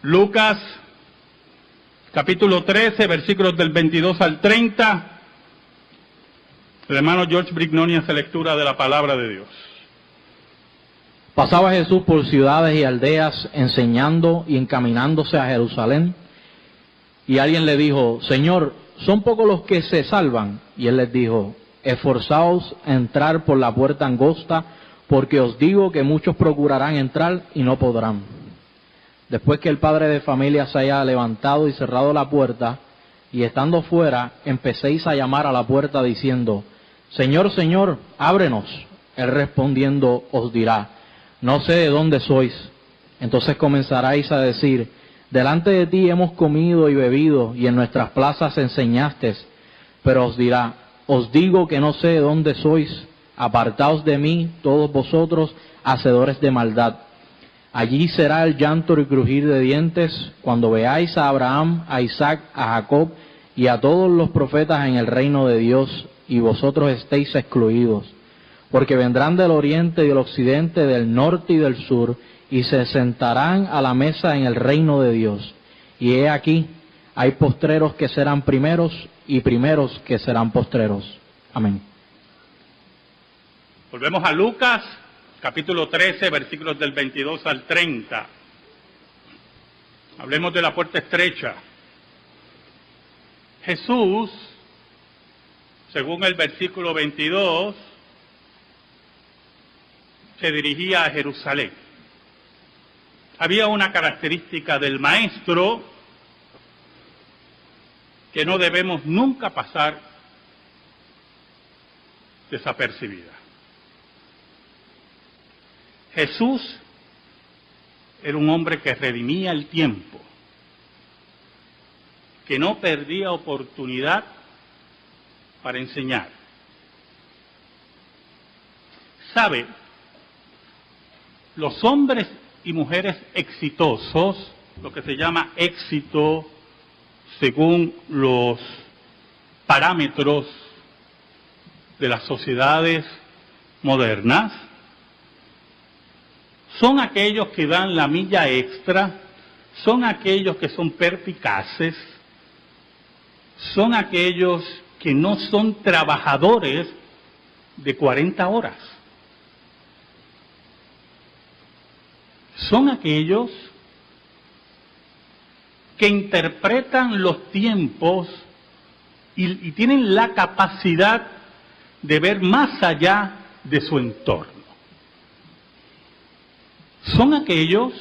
Lucas, capítulo 13, versículos del 22 al 30. El hermano George Brignoni hace lectura de la palabra de Dios. Pasaba Jesús por ciudades y aldeas, enseñando y encaminándose a Jerusalén. Y alguien le dijo: Señor, ¿son pocos los que se salvan? Y él les dijo: esforzaos a entrar por la puerta angosta, porque os digo que muchos procurarán entrar y no podrán. Después que el padre de familia se haya levantado y cerrado la puerta, y estando fuera, empecéis a llamar a la puerta diciendo: Señor, Señor, ábrenos. Él respondiendo os dirá: no sé de dónde sois. Entonces comenzaréis a decir: delante de ti hemos comido y bebido, y en nuestras plazas enseñaste. Pero os dirá: os digo que no sé de dónde sois, apartaos de mí, todos vosotros, hacedores de maldad. Allí será el llanto y crujir de dientes, cuando veáis a Abraham, a Isaac, a Jacob y a todos los profetas en el reino de Dios, y vosotros estéis excluidos. Porque vendrán del oriente y del occidente, del norte y del sur, y se sentarán a la mesa en el reino de Dios. Y he aquí, hay postreros que serán primeros, y primeros que serán postreros. Amén. Volvemos a Lucas, capítulo 13, versículos del 22 al 30. Hablemos de la puerta estrecha. Jesús, según el versículo 22, se dirigía a Jerusalén. Había una característica del maestro que no debemos nunca pasar desapercibida. Jesús era un hombre que redimía el tiempo, que no perdía oportunidad para enseñar. ¿Sabe? Los hombres y mujeres exitosos, lo que se llama éxito según los parámetros de las sociedades modernas, son aquellos que dan la milla extra, son aquellos que son perspicaces, son aquellos que no son trabajadores de 40 horas. Son aquellos que interpretan los tiempos y tienen la capacidad de ver más allá de su entorno. Son aquellos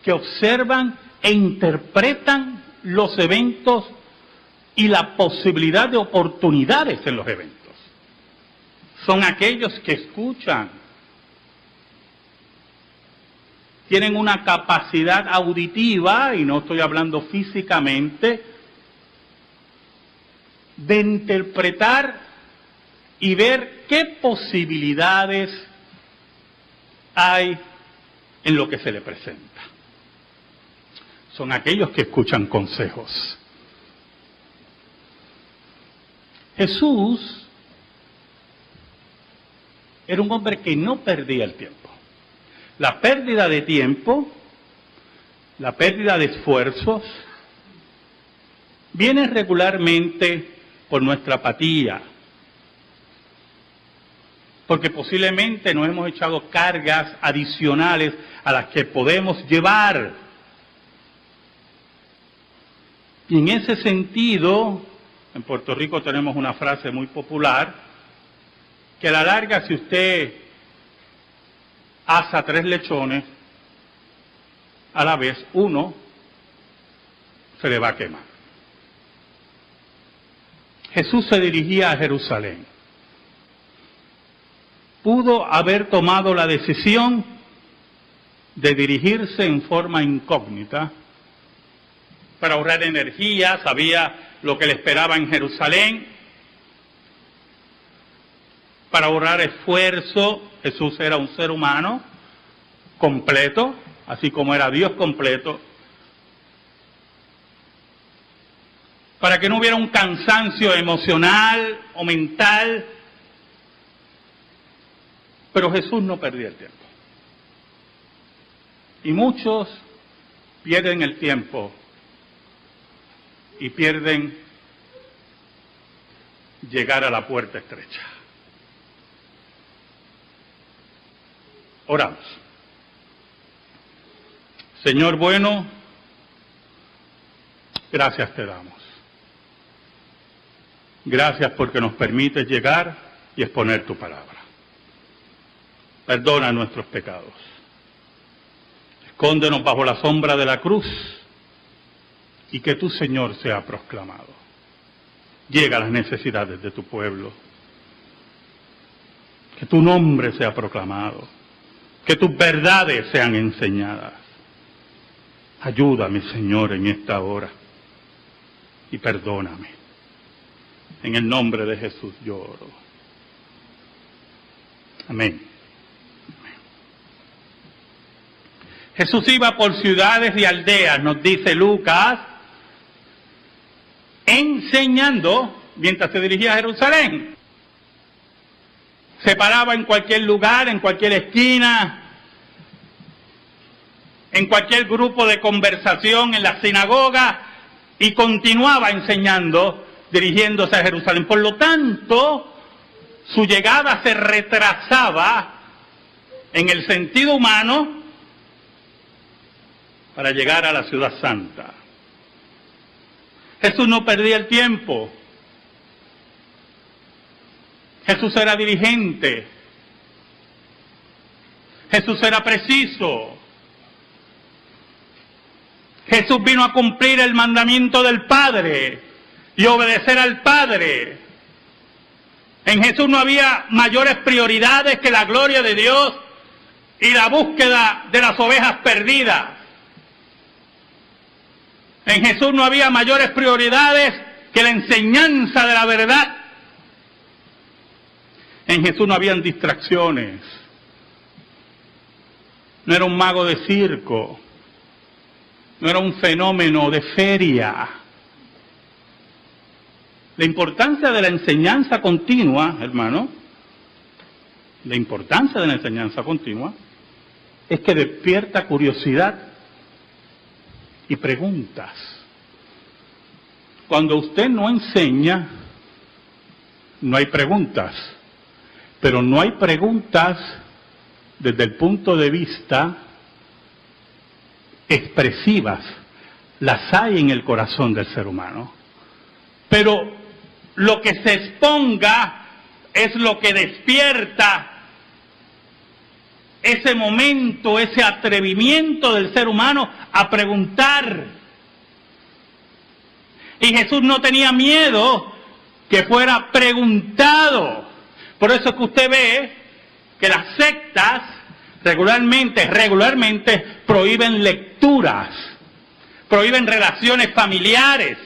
que observan e interpretan los eventos y la posibilidad de oportunidades en los eventos. Son aquellos que escuchan, tienen una capacidad auditiva, y no estoy hablando físicamente, de interpretar y ver qué posibilidades hay en lo que se le presenta. Son aquellos que escuchan consejos. Jesús era un hombre que no perdía el tiempo. La pérdida de tiempo, la pérdida de esfuerzos, viene regularmente por nuestra apatía, porque posiblemente nos hemos echado cargas adicionales a las que podemos llevar. Y en ese sentido, en Puerto Rico tenemos una frase muy popular, que a la larga, si usted asa 3 lechones, a la vez uno se le va a quemar. Jesús se dirigía a Jerusalén. Pudo haber tomado la decisión de dirigirse en forma incógnita para ahorrar energía, sabía lo que le esperaba en Jerusalén. Para ahorrar esfuerzo, Jesús era un ser humano completo, así como era Dios completo. Para que no hubiera un cansancio emocional o mental. Pero Jesús no perdía el tiempo. Y muchos pierden el tiempo y pierden llegar a la puerta estrecha. Oramos. Señor bueno, gracias te damos. Gracias porque nos permites llegar y exponer tu palabra. Perdona nuestros pecados. Escóndenos bajo la sombra de la cruz y que tu Señor sea proclamado. Llega a las necesidades de tu pueblo. Que tu nombre sea proclamado. Que tus verdades sean enseñadas. Ayúdame, Señor, en esta hora y perdóname. En el nombre de Jesús yo oro. Amén. Jesús iba por ciudades y aldeas, nos dice Lucas, enseñando mientras se dirigía a Jerusalén. Se paraba en cualquier lugar, en cualquier esquina, en cualquier grupo de conversación, en la sinagoga, y continuaba enseñando, dirigiéndose a Jerusalén. Por lo tanto, su llegada se retrasaba en el sentido humano para llegar a la ciudad santa. Jesús no perdía el tiempo. Jesús era diligente. Jesús era preciso. Jesús vino a cumplir el mandamiento del Padre y obedecer al Padre. En Jesús no había mayores prioridades que la gloria de Dios y la búsqueda de las ovejas perdidas. En Jesús no había mayores prioridades que la enseñanza de la verdad. En Jesús no habían distracciones. No era un mago de circo. No era un fenómeno de feria. La importancia de la enseñanza continua, hermano, la importancia de la enseñanza continua es que despierta curiosidad y preguntas. Cuando usted no enseña, no hay preguntas, pero no hay preguntas desde el punto de vista expresivas. Las hay en el corazón del ser humano, pero lo que se exponga es lo que despierta ese momento, ese atrevimiento del ser humano a preguntar. Y Jesús no tenía miedo que fuera preguntado. Por eso es que usted ve que las sectas regularmente prohíben lecturas, prohíben relaciones familiares,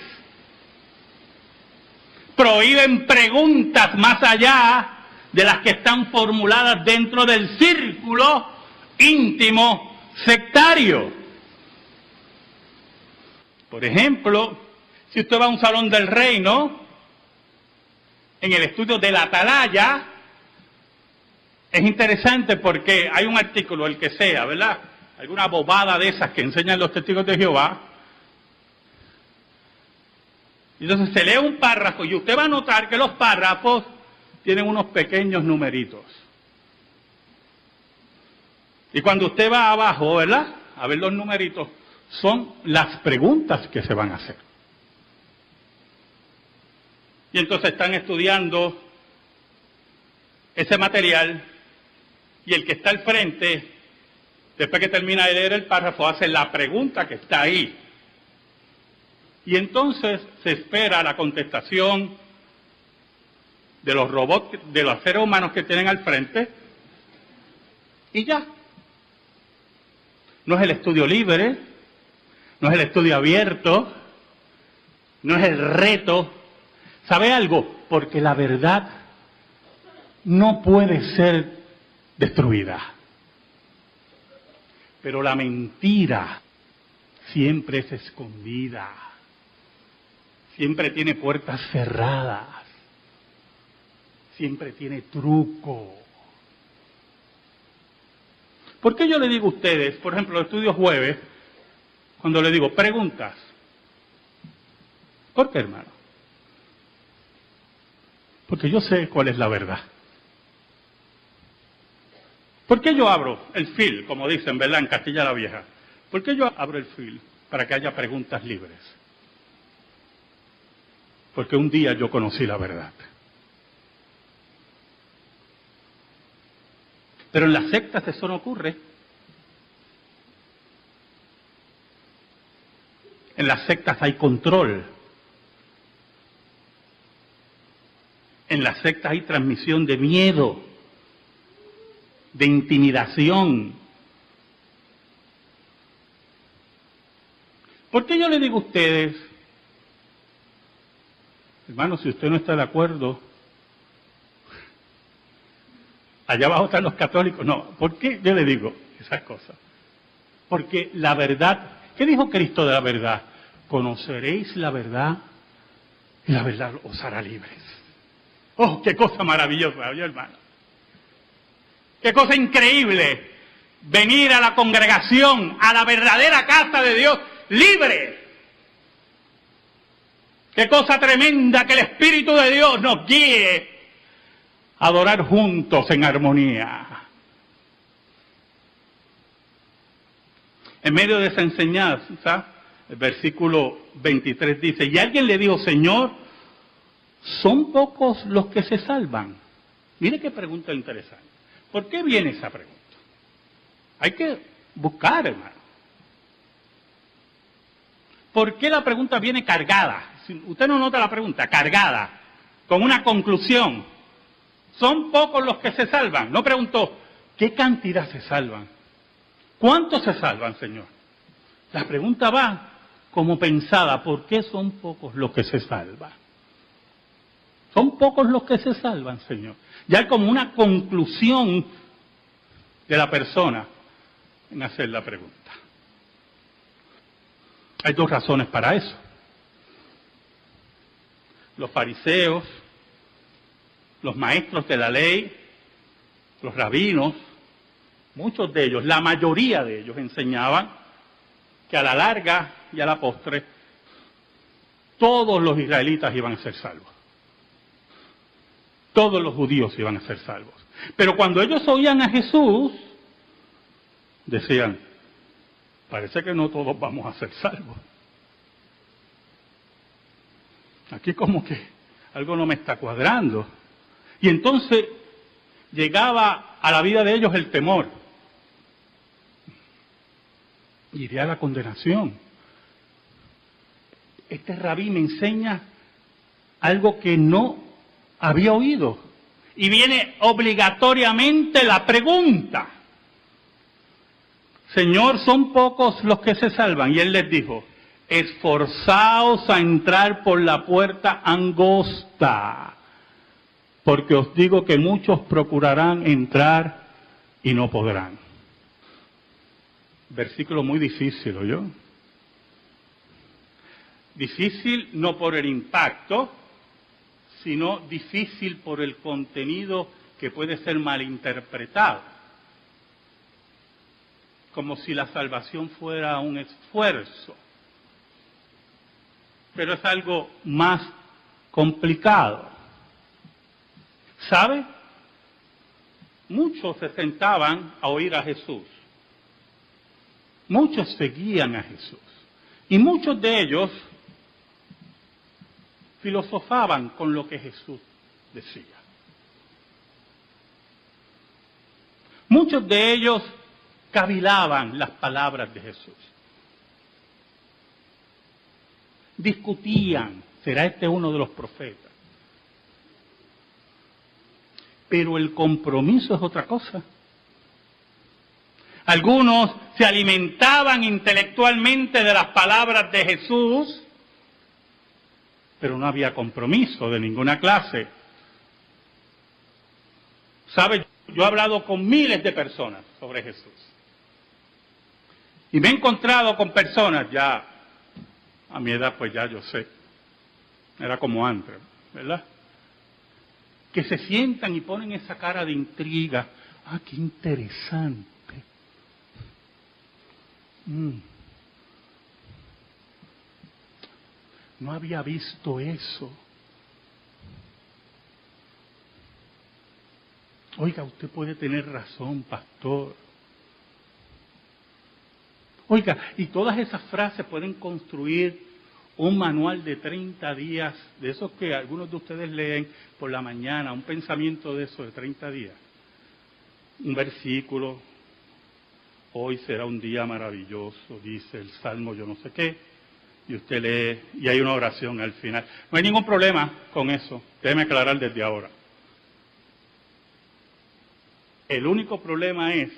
prohíben preguntas más allá de las que están formuladas dentro del círculo íntimo sectario. Por ejemplo, si usted va a un salón del reino, en el estudio de la Atalaya, es interesante porque hay un artículo, el que sea, ¿verdad? Alguna bobada de esas que enseñan los testigos de Jehová. Y entonces se lee un párrafo y usted va a notar que los párrafos tienen unos pequeños numeritos. Y cuando usted va abajo, ¿verdad?, a ver los numeritos, son las preguntas que se van a hacer. Y entonces están estudiando ese material y el que está al frente, después que termina de leer el párrafo, hace la pregunta que está ahí. Y entonces se espera la contestación de los robots, de los seres humanos que tienen al frente, y ya. No es el estudio libre, no es el estudio abierto, no es el reto. ¿Sabe algo? Porque la verdad no puede ser destruida. Pero la mentira siempre es escondida. Siempre tiene puertas cerradas. Siempre tiene truco. ¿Por qué yo le digo a ustedes, por ejemplo, el estudio jueves, cuando le digo preguntas. ¿Por qué, hermano? Porque yo sé cuál es la verdad. ¿Por qué yo abro el fil, como dicen, ¿verdad?, en Castilla la Vieja? ¿Por qué yo abro el fil? Para que haya preguntas libres. Porque un día yo conocí la verdad. Pero en las sectas eso no ocurre. En las sectas hay control. En las sectas hay transmisión de miedo, de intimidación. ¿Por qué yo le digo a ustedes, hermano, si usted no está de acuerdo, allá abajo están los católicos? No, ¿por qué yo le digo esas cosas? Porque la verdad, ¿qué dijo Cristo de la verdad? Conoceréis la verdad y la verdad os hará libres. ¡Oh, qué cosa maravillosa, ¿oye, hermano! ¡Qué cosa increíble! Venir a la congregación, a la verdadera casa de Dios, libre. ¡Qué cosa tremenda que el Espíritu de Dios nos guíe a adorar juntos en armonía! En medio de esa enseñanza, el versículo 23 dice, y alguien le dijo, Señor, ¿son pocos los que se salvan? Mire qué pregunta interesante. ¿Por qué viene esa pregunta? Hay que buscar, hermano. ¿Por qué la pregunta viene cargada? Si usted no nota la pregunta, cargada, con una conclusión. ¿Son pocos los que se salvan? No preguntó, ¿qué cantidad se salvan? ¿Cuántos se salvan, Señor? La pregunta va como pensada, ¿por qué son pocos los que se salvan? Son pocos los que se salvan, Señor. Ya hay como una conclusión de la persona en hacer la pregunta. Hay dos razones para eso. Los fariseos, los maestros de la ley, los rabinos, muchos de ellos, la mayoría de ellos enseñaban que a la larga y a la postre todos los israelitas iban a ser salvos. Todos los judíos iban a ser salvos. Pero cuando ellos oían a Jesús, decían, parece que no todos vamos a ser salvos. Aquí como que algo no me está cuadrando. Y entonces llegaba a la vida de ellos el temor. Iría a la condenación. Este rabí me enseña algo que no había oído. Y viene obligatoriamente la pregunta. Señor, ¿son pocos los que se salvan? Y él les dijo, esforzaos a entrar por la puerta angosta, porque os digo que muchos procurarán entrar y no podrán. Versículo muy difícil, ¿oyó? Difícil no por el impacto, sino difícil por el contenido que puede ser malinterpretado. Como si la salvación fuera un esfuerzo. Pero es algo más complicado. ¿Sabe? Muchos se sentaban a oír a Jesús. Muchos seguían a Jesús. Y muchos de ellos filosofaban con lo que Jesús decía. Muchos de ellos cavilaban las palabras de Jesús. Discutían, ¿será este uno de los profetas? Pero el compromiso es otra cosa. Algunos se alimentaban intelectualmente de las palabras de Jesús, pero no había compromiso de ninguna clase. ¿Sabe? Yo he hablado con miles de personas sobre Jesús. Y me he encontrado con personas ya, a mi edad pues ya yo sé, era como antes, ¿verdad? Que se sientan y ponen esa cara de intriga. ¡Ah, qué interesante! no había visto eso. Oiga, usted puede tener razón, pastor. Oiga, y todas esas frases pueden construir un manual de 30 días, de esos que algunos de ustedes leen por la mañana, un pensamiento de eso de 30 días. Un versículo, hoy será un día maravilloso, dice el Salmo yo no sé qué, y usted lee, y hay una oración al final. No hay ningún problema con eso, déjeme aclarar desde ahora. El único problema es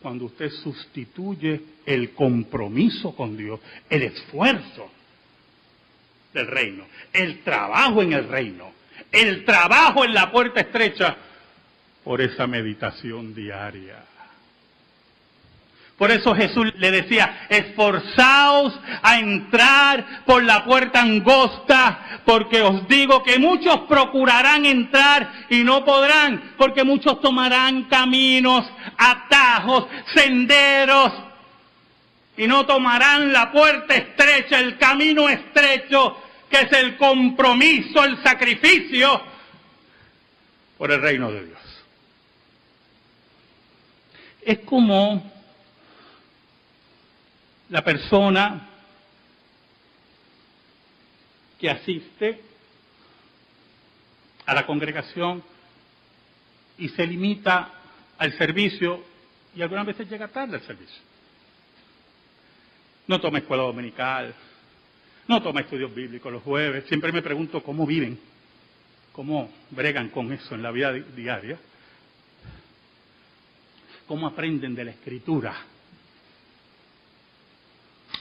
cuando usted sustituye el compromiso con Dios, el esfuerzo del reino, el trabajo en el reino, el trabajo en la puerta estrecha, por esa meditación diaria. Por eso Jesús le decía, esforzaos a entrar por la puerta angosta, porque os digo que muchos procurarán entrar y no podrán, porque muchos tomarán caminos, atajos, senderos, y no tomarán la puerta estrecha, el camino estrecho, que es el compromiso, el sacrificio por el reino de Dios. Es como la persona que asiste a la congregación y se limita al servicio y algunas veces llega tarde al servicio. No toma escuela dominical, no toma estudios bíblicos los jueves. Siempre me pregunto cómo viven, cómo bregan con eso en la vida diaria, cómo aprenden de la Escritura.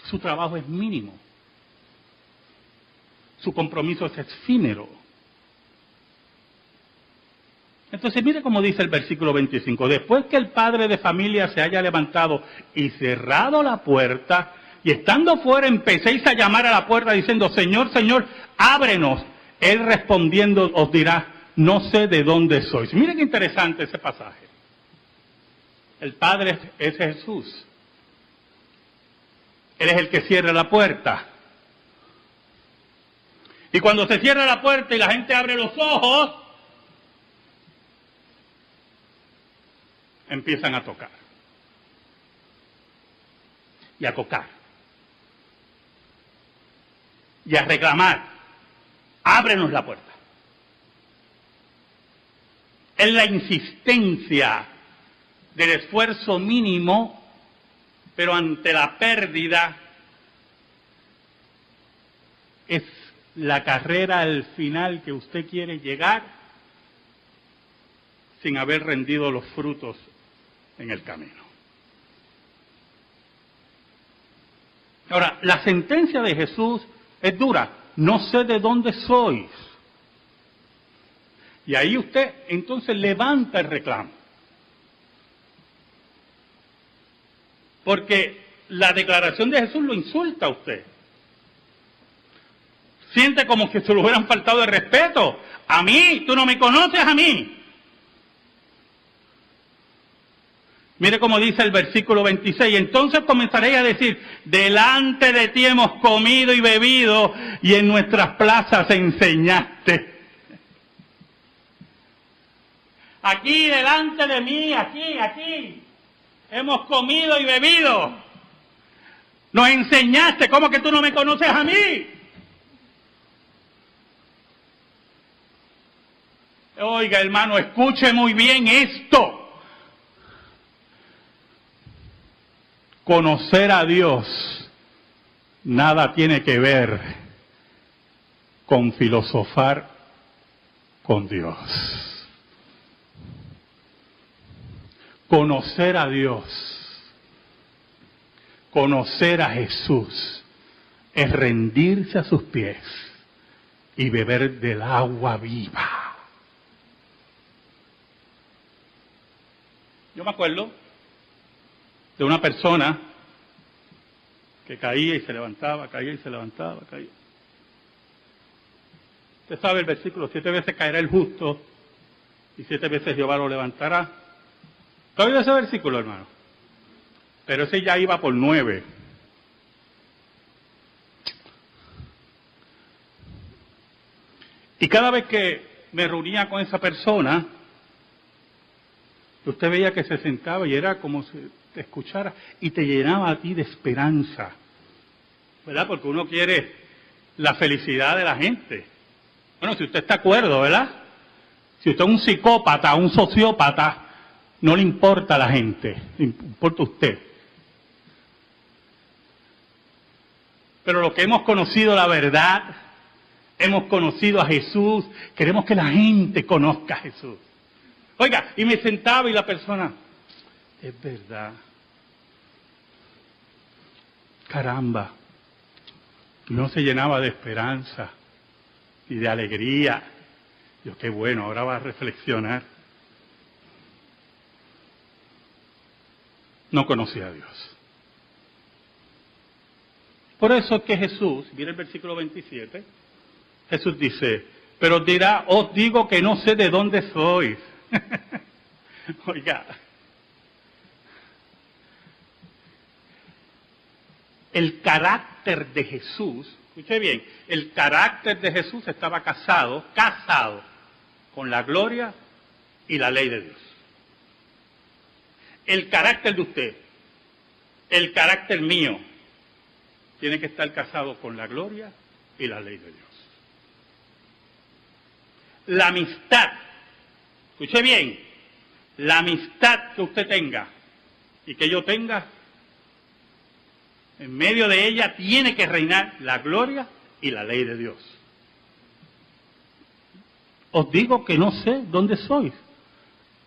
Su trabajo es mínimo. Su compromiso es efímero. Entonces, mire cómo dice el versículo 25. Después que el padre de familia se haya levantado y cerrado la puerta, y estando fuera empecéis a llamar a la puerta diciendo, Señor, Señor, ábrenos. Él respondiendo os dirá, no sé de dónde sois. Mire qué interesante ese pasaje. El Padre es Jesús. Él es el que cierra la puerta. Y cuando se cierra la puerta y la gente abre los ojos, empiezan a tocar. Y a tocar. Y a reclamar. Ábrenos la puerta. Es la insistencia del esfuerzo mínimo, pero ante la pérdida es la carrera al final que usted quiere llegar sin haber rendido los frutos en el camino. Ahora, la sentencia de Jesús es dura. No sé de dónde sois. Y ahí usted entonces levanta el reclamo. Porque la declaración de Jesús lo insulta a usted. Siente como que se le hubieran faltado de respeto. A mí, tú no me conoces a mí. Mire cómo dice el versículo 26. Entonces comenzaréis a decir, delante de ti hemos comido y bebido y en nuestras plazas enseñaste. Aquí, delante de mí, aquí. Hemos comido y bebido. Nos enseñaste. ¿Cómo que tú no me conoces a mí? Oiga, hermano, escuche muy bien esto. Conocer a Dios nada tiene que ver con filosofar con Dios. Conocer a Dios, conocer a Jesús, es rendirse a sus pies y beber del agua viva. Yo me acuerdo de una persona que caía y se levantaba, caía y se levantaba, caía. Usted sabe el versículo, 7 veces caerá el justo y 7 veces Jehová lo levantará. ¿Has oído ese versículo, hermano? Pero ese ya iba por 9. Y cada vez que me reunía con esa persona, usted veía que se sentaba y era como si te escuchara y te llenaba a ti de esperanza, ¿verdad? Porque uno quiere la felicidad de la gente. Bueno, si usted está de acuerdo, ¿verdad? Si usted es un psicópata, un sociópata, no le importa a la gente, le importa a usted. Pero lo que hemos conocido la verdad, hemos conocido a Jesús, queremos que la gente conozca a Jesús. Oiga, y me sentaba y la persona, es verdad, caramba, no se llenaba de esperanza y de alegría. Yo, qué bueno, ahora va a reflexionar. No conocía a Dios. Por eso es que Jesús, mira el versículo 27, Jesús dice, pero dirá, os digo que no sé de dónde sois. Oiga, el carácter de Jesús, escuche bien, el carácter de Jesús estaba casado con la gloria y la ley de Dios. El carácter de usted, el carácter mío, tiene que estar casado con la gloria y la ley de Dios. La amistad, escuche bien, la amistad que usted tenga y que yo tenga, en medio de ella tiene que reinar la gloria y la ley de Dios. Os digo que no sé dónde sois.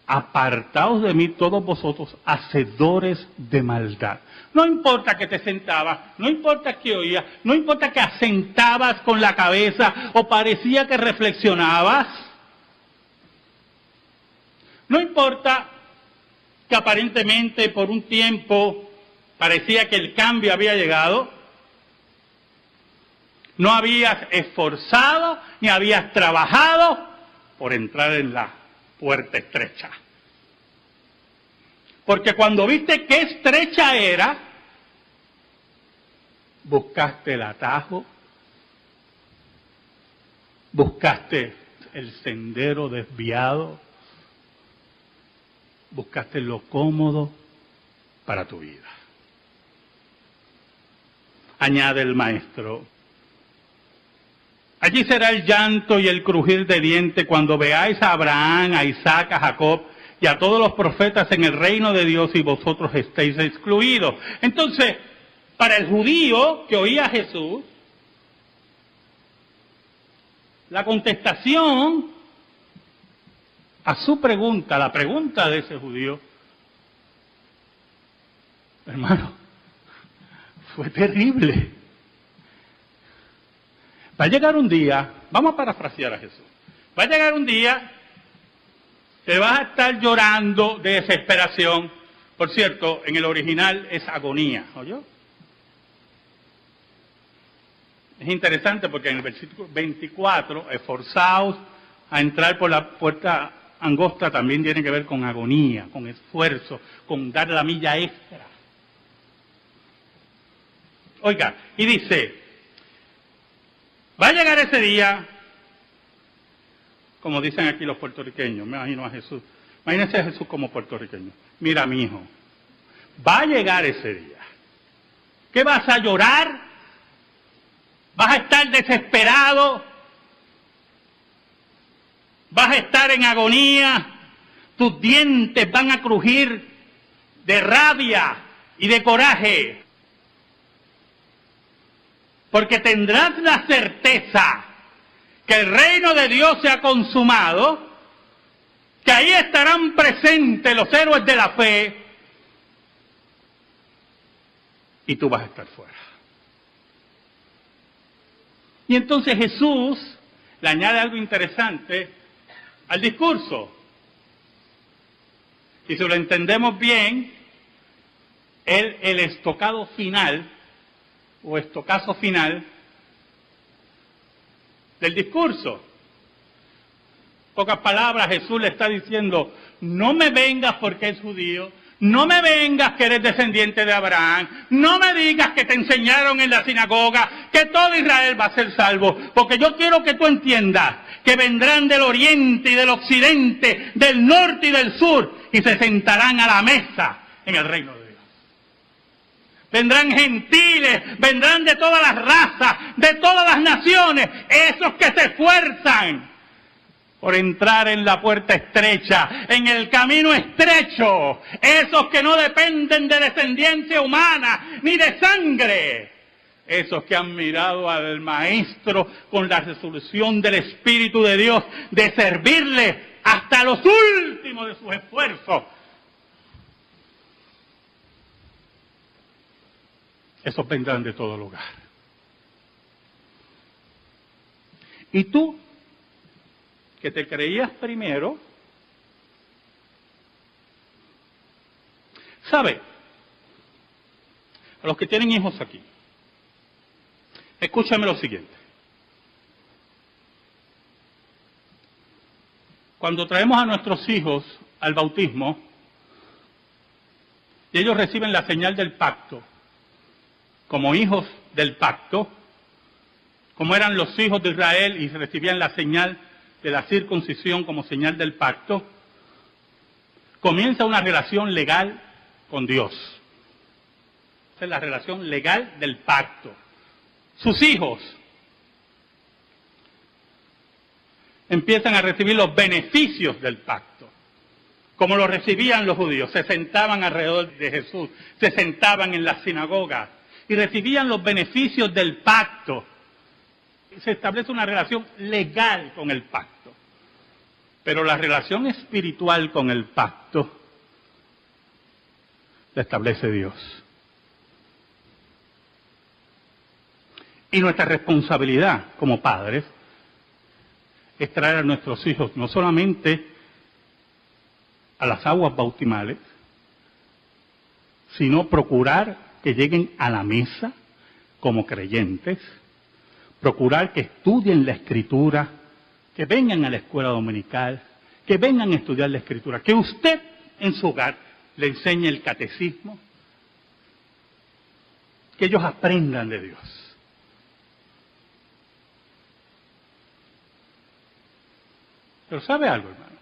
Apartaos de mí todos vosotros, hacedores de maldad. No importa que te sentabas, no importa que oías, no importa que asentabas con la cabeza o parecía que reflexionabas. No importa que aparentemente por un tiempo parecía que el cambio había llegado. No habías esforzado ni habías trabajado por entrar en la puerta estrecha. Porque cuando viste qué estrecha era, buscaste el atajo, buscaste el sendero desviado, buscaste lo cómodo para tu vida. Añade el maestro, allí será el llanto y el crujir de dientes cuando veáis a Abraham, a Isaac, a Jacob y a todos los profetas en el reino de Dios y vosotros estéis excluidos. Entonces, para el judío que oía a Jesús, la contestación a su pregunta, la pregunta de ese judío, hermano, fue terrible. Va a llegar un día, vamos a parafrasear a Jesús, va a llegar un día que vas a estar llorando de desesperación. Por cierto, en el original es agonía, ¿oyó? Es interesante porque en el versículo 24, esforzaos a entrar por la puerta angosta, también tiene que ver con agonía, con esfuerzo, con dar la milla extra. Oiga, y dice, va a llegar ese día, como dicen aquí los puertorriqueños, me imagino a Jesús, imagínense a Jesús como puertorriqueño. Mira, mi hijo, va a llegar ese día. ¿Qué vas a llorar? ¿Vas a estar desesperado? ¿Vas a estar en agonía? Tus dientes van a crujir de rabia y de coraje. Porque tendrás la certeza que el reino de Dios se ha consumado, que ahí estarán presentes los héroes de la fe, y tú vas a estar fuera. Y entonces Jesús le añade algo interesante al discurso. Y si lo entendemos bien, el estocado final, o estocazo final del discurso. En pocas palabras, Jesús le está diciendo, no me vengas porque es judío, No me vengas que eres descendiente de Abraham. No me digas que te enseñaron en la sinagoga que todo Israel va a ser salvo. Porque yo quiero que tú entiendas que vendrán del oriente y del occidente, del norte y del sur, y se sentarán a la mesa en el reino de Dios. Vendrán gentiles, vendrán de todas las razas, de todas las naciones, esos que se esfuerzan por entrar en la puerta estrecha, en el camino estrecho, esos que no dependen de descendencia humana ni de sangre, esos que han mirado al Maestro con la resolución del Espíritu de Dios de servirle hasta los últimos de sus esfuerzos. Esos vendrán de todo lugar. Y tú, que te creías primero, ¿sabe? A los que tienen hijos aquí, escúchame lo siguiente. Cuando traemos a nuestros hijos al bautismo, y ellos reciben la señal del pacto, como hijos del pacto, como eran los hijos de Israel y recibían la señal de la circuncisión como señal del pacto, comienza una relación legal con Dios. Esa es la relación legal del pacto. Sus hijos empiezan a recibir los beneficios del pacto, como lo recibían los judíos. Se sentaban alrededor de Jesús, se sentaban en las sinagogas y recibían los beneficios del pacto. Se establece una relación legal con el pacto. Pero la relación espiritual con el pacto la establece Dios. Y nuestra responsabilidad como padres es traer a nuestros hijos no solamente a las aguas bautismales, sino procurar que lleguen a la mesa como creyentes, procurar que estudien la Escritura, que vengan a la escuela dominical, que vengan a estudiar la Escritura, que usted en su hogar le enseñe el catecismo, que ellos aprendan de Dios. Pero ¿sabe algo, hermano?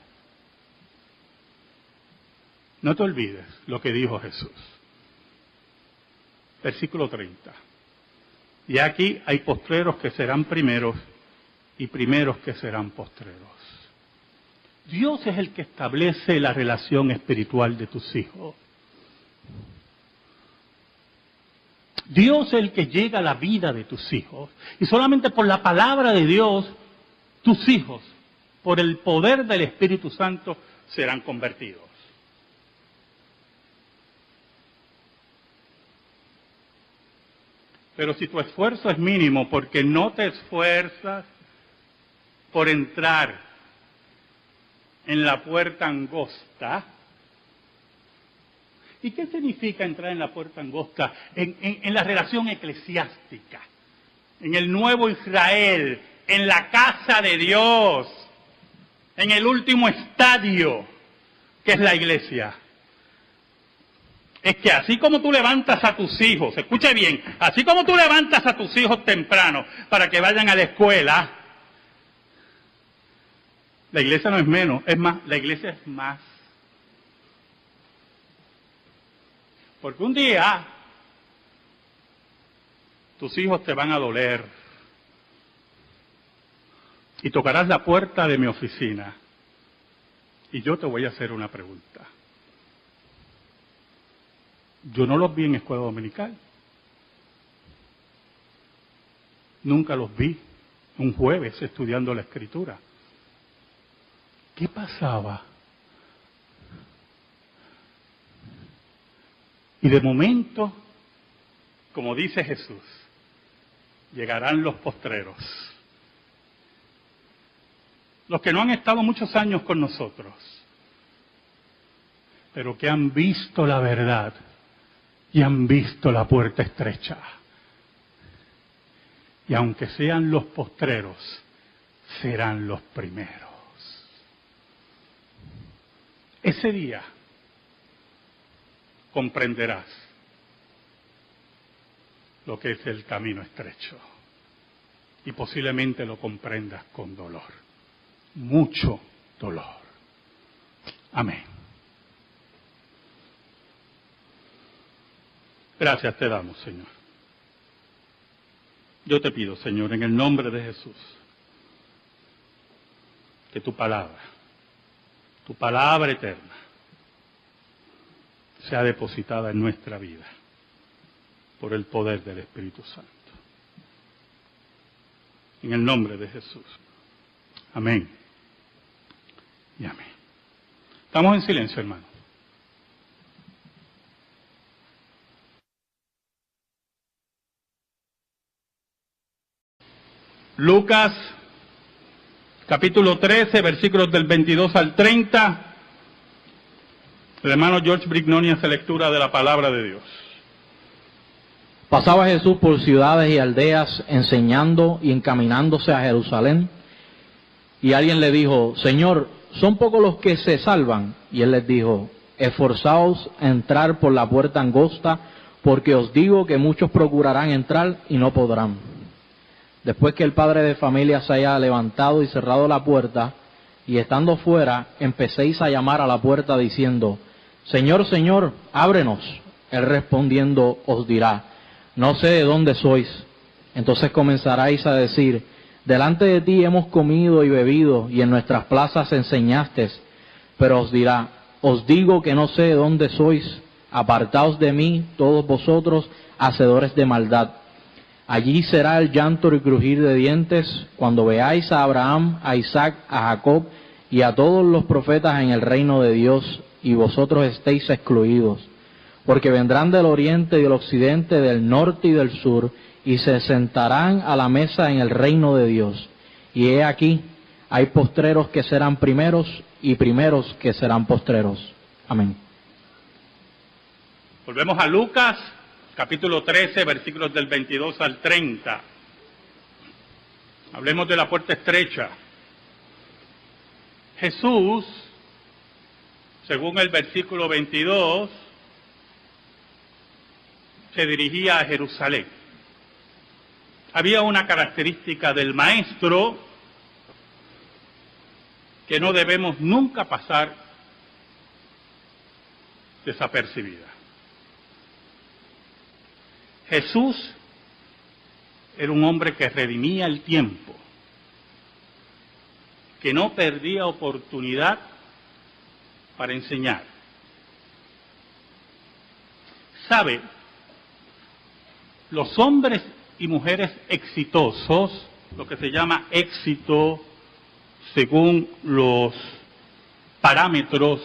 No te olvides lo que dijo Jesús. Versículo 30. Y aquí hay postreros que serán primeros y primeros que serán postreros. Dios es el que establece la relación espiritual de tus hijos. Dios es el que llega a la vida de tus hijos. Y solamente por la palabra de Dios, tus hijos, por el poder del Espíritu Santo, serán convertidos. Pero si tu esfuerzo es mínimo porque no te esfuerzas por entrar en la puerta angosta, ¿y qué significa entrar en la puerta angosta? En la relación eclesiástica, en el nuevo Israel, en la casa de Dios, en el último estadio, que es la iglesia. Es que así como tú levantas a tus hijos, escuche bien, así como tú levantas a tus hijos temprano para que vayan a la escuela, la iglesia no es menos, es más, la iglesia es más. Porque un día tus hijos te van a doler y tocarás la puerta de mi oficina y yo te voy a hacer una pregunta. Yo no los vi en escuela dominical. Nunca los vi un jueves estudiando la Escritura. ¿Qué pasaba? Y de momento, como dice Jesús, llegarán los postreros. Los que no han estado muchos años con nosotros, pero que han visto la verdad y han visto la puerta estrecha. Y aunque sean los postreros, serán los primeros. Ese día comprenderás lo que es el camino estrecho. Y posiblemente lo comprendas con dolor. Mucho dolor. Amén. Gracias te damos, Señor. Yo te pido, Señor, en el nombre de Jesús, que tu palabra eterna, sea depositada en nuestra vida por el poder del Espíritu Santo. En el nombre de Jesús. Amén. Y amén. Estamos en silencio, hermano. Lucas, capítulo 13, versículos del 22 al 30. El hermano George Brignoni hace lectura de la palabra de Dios. Pasaba Jesús por ciudades y aldeas enseñando y encaminándose a Jerusalén. Y alguien le dijo, Señor, ¿son pocos los que se salvan? Y él les dijo, esforzaos a entrar por la puerta angosta, porque os digo que muchos procurarán entrar y no podrán. Después que el padre de familia se haya levantado y cerrado la puerta, y estando fuera, empecéis a llamar a la puerta diciendo, Señor, Señor, ábrenos. Él respondiendo os dirá, no sé de dónde sois. Entonces comenzaréis a decir, delante de ti hemos comido y bebido, y en nuestras plazas enseñaste. Pero os dirá, os digo que no sé de dónde sois, apartaos de mí, todos vosotros, hacedores de maldad. Allí será el llanto y crujir de dientes, cuando veáis a Abraham, a Isaac, a Jacob, y a todos los profetas en el reino de Dios, y vosotros estéis excluidos. Porque vendrán del oriente y del occidente, del norte y del sur, y se sentarán a la mesa en el reino de Dios. Y he aquí, hay postreros que serán primeros, y primeros que serán postreros. Amén. Volvemos a Lucas, capítulo 13, versículos del 22 al 30. Hablemos de la puerta estrecha. Jesús, según el versículo 22, se dirigía a Jerusalén. Había una característica del maestro que no debemos nunca pasar desapercibida. Jesús era un hombre que redimía el tiempo, que no perdía oportunidad para enseñar. ¿Sabe? Los hombres y mujeres exitosos, lo que se llama éxito según los parámetros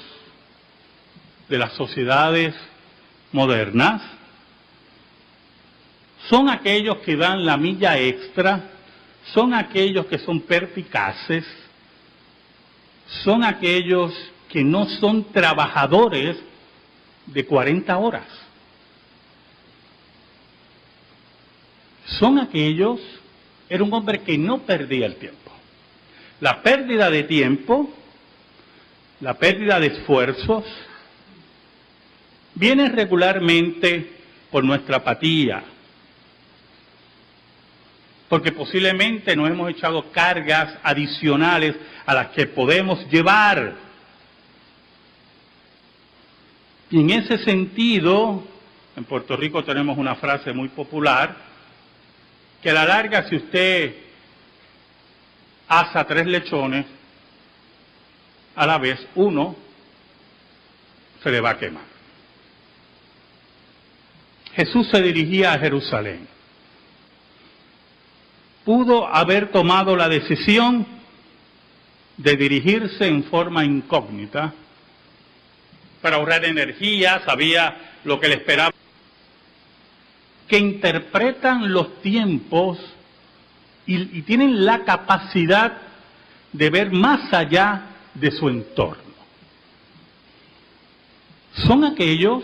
de las sociedades modernas, son aquellos que dan la milla extra, son aquellos que son perspicaces, son aquellos que no son trabajadores de 40 horas. Son aquellos, era un hombre que no perdía el tiempo. La pérdida de tiempo, la pérdida de esfuerzos, viene regularmente por nuestra apatía, porque posiblemente nos hemos echado cargas adicionales a las que podemos llevar. Y en ese sentido, en Puerto Rico tenemos una frase muy popular, que a la larga, si usted asa 3 lechones, a la vez uno se le va a quemar. Jesús se dirigía a Jerusalén. Pudo haber tomado la decisión de dirigirse en forma incógnita para ahorrar energía, sabía lo que le esperaba, que interpretan los tiempos y tienen la capacidad de ver más allá de su entorno. Son aquellos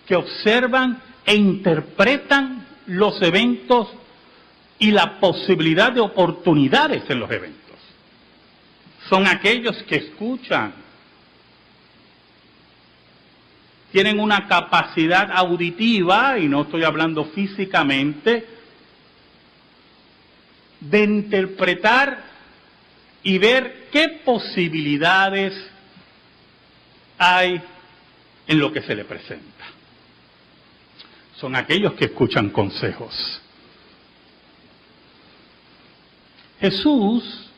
que observan e interpretan los eventos y la posibilidad de oportunidades en los eventos. Son aquellos que escuchan tienen una capacidad auditiva, y no estoy hablando físicamente, de interpretar y ver qué posibilidades hay en lo que se le presenta. Son aquellos que escuchan consejos. Jesús